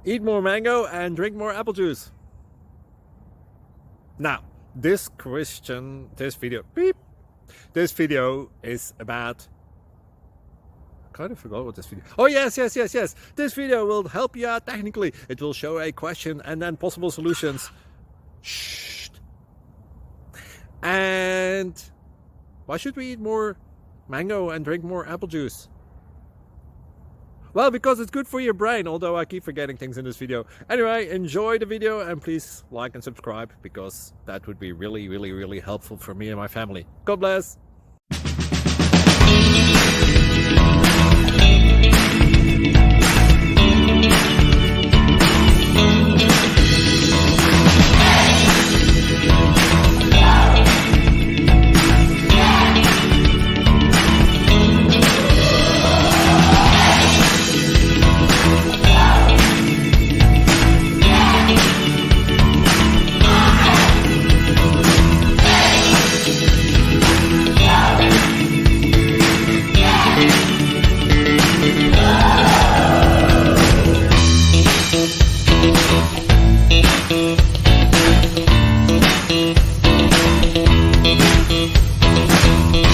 Eat more mango and drink more apple juice. Now, this video is about, I kind of forgot what this video. Oh, yes. This video will help you out technically. It will show a question and then possible solutions. Shh. And why should we eat more mango and drink more apple juice? Well, because it's good for your brain, although I keep forgetting things in this video. Anyway, enjoy the video and please like and subscribe, because that would be really helpful for me and my family. God bless!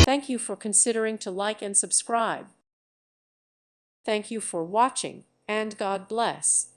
Thank you for considering to like and subscribe. Thank you for watching, and God bless.